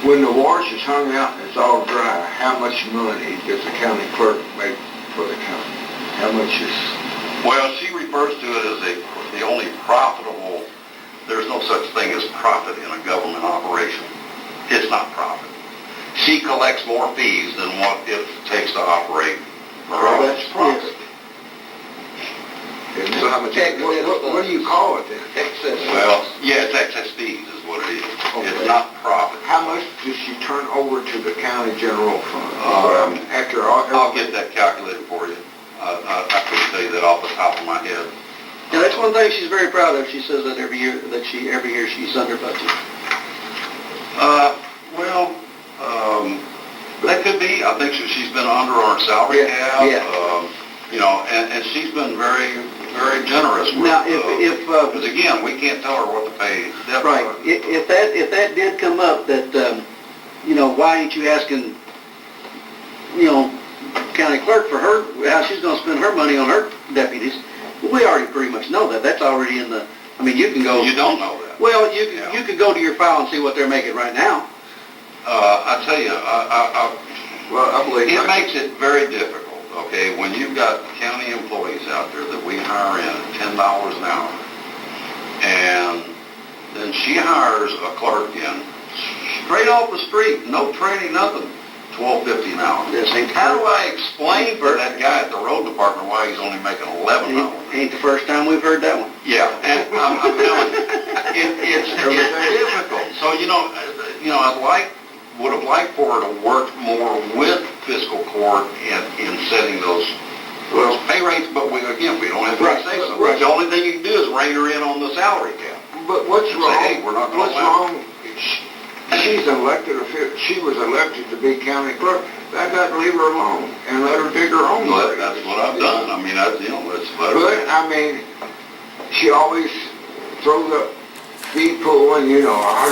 when the wash is hung out and it's all dry, how much money does the county clerk make for the county? How much is... Well, she refers to it as the only profitable. There's no such thing as profit in a government operation. It's not profit. She collects more fees than what it takes to operate her office. That's profit. So how much? What do you call it then? Excess. Well, yeah, it's excess fees is what it is. Okay. It's not profit. How much does she turn over to the county general fund? After all, I'll get that calculated for you. I couldn't tell you that off the top of my head. Yeah, that's one thing she's very proud of. She says that every year she's under budget. Well, that could be. I think she's been under our salary cap. Yeah. You know, and she's been very, very generous with. Now, if because again, we can't tell her what to pay. Right. If that did come up, that you know, why ain't you asking, you know, county clerk for her how she's going to spend her money on her deputies? We already pretty much know that. That's already in the. I mean, you can go. You don't know that. Well, you can go to your file and see what they're making right now. I tell you, well, I believe it makes it very difficult. Okay, when you've got county employees out there that we hire in at $10 an hour, and then she hires a clerk in straight off the street, no training, nothing, $12.50 an hour. How do I explain to that guy at the road department why he's only making $11? Ain't the first time we've heard that one. Yeah, and I'm telling you, it's difficult. So you know, I would have liked for her to work more with fiscal court in setting those pay rates, but we don't have to say so. Right. The only thing you can do is rein her in on the salary cap. But what's wrong? Say, hey, we're not going what's wrong? She's elected. She was elected to be county clerk. I got to leave her alone and let her dig her own grave. That's what I've done. I mean, let's let her. But I mean, she always throws up feet pulling. You know, I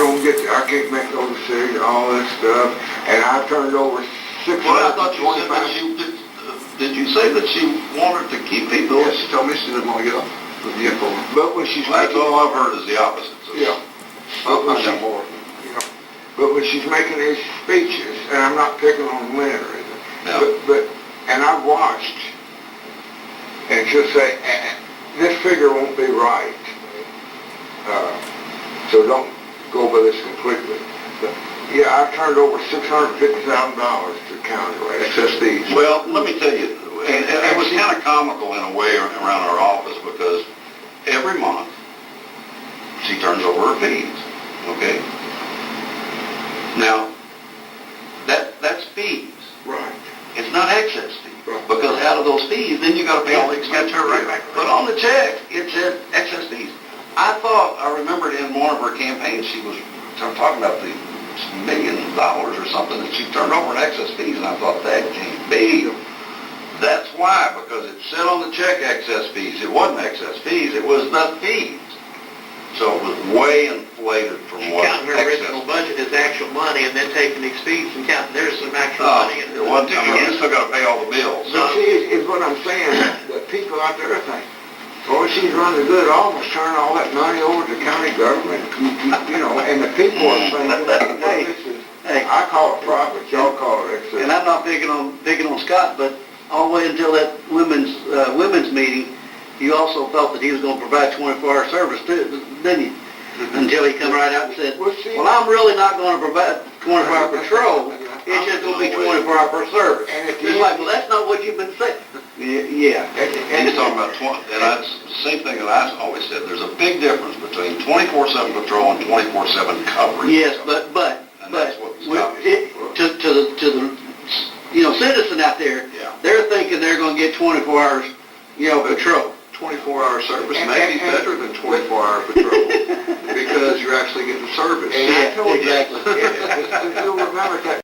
can't make no decision, all this stuff. And I turned over $625. Well, I thought you said that she did you say that she wanted to keep people? Yes, she told me she didn't want to get up with the info. But when she's That's making, all I've heard is the opposite. So yeah. But when she's making these speeches, and I'm not picking on Lynn or anything, but and I've watched, and she'll say, this figure won't be right, so don't go by this completely. But yeah, I turned over $650,000 to the county, right? Excess fees. Well, let me tell you, and it was kind of comical in a way around our office because every month she turns over her fees, okay? Now, that's fees. Right. It's not excess fees. Right. Because out of those fees, then you got to pay all the expenses right back. But on the check, it said excess fees. I remembered in one of her campaigns, she was talking about the $1 million or something that she turned over in excess fees, and I thought, that can't be. That's why, because it said on the check excess fees. It wasn't excess fees, it was the fees. So it was way inflated from what counting her original budget as actual money and then taking these fees and counting there's some actual money in it. Wasn't, I mean, you still got to pay all the bills. But see, is what I'm saying, the people out there think, oh, she's running good, almost turn all that money over to county government, you know, and the people are thinking, well, this is, I call it profit, y'all call it excess. And I'm not picking on Scott, but all the way until that women's meeting, you also felt that he was going to provide 24-hour service too, didn't you? Until he come right out and said, well, I'm really not going to provide 24-hour patrol. It's just going to be 24-hour per service. And it's like, well, that's not what you've been saying. Yeah. And he's talking about and that's the same thing that I always said. There's a big difference between 24/7 patrol and 24/7 coverage. Yes, but to the citizen out there, they're thinking they're going to get 24 hours, patrol. 24-hour service may be better than 24-hour patrol because you're actually getting service. And I told you, you'll remember that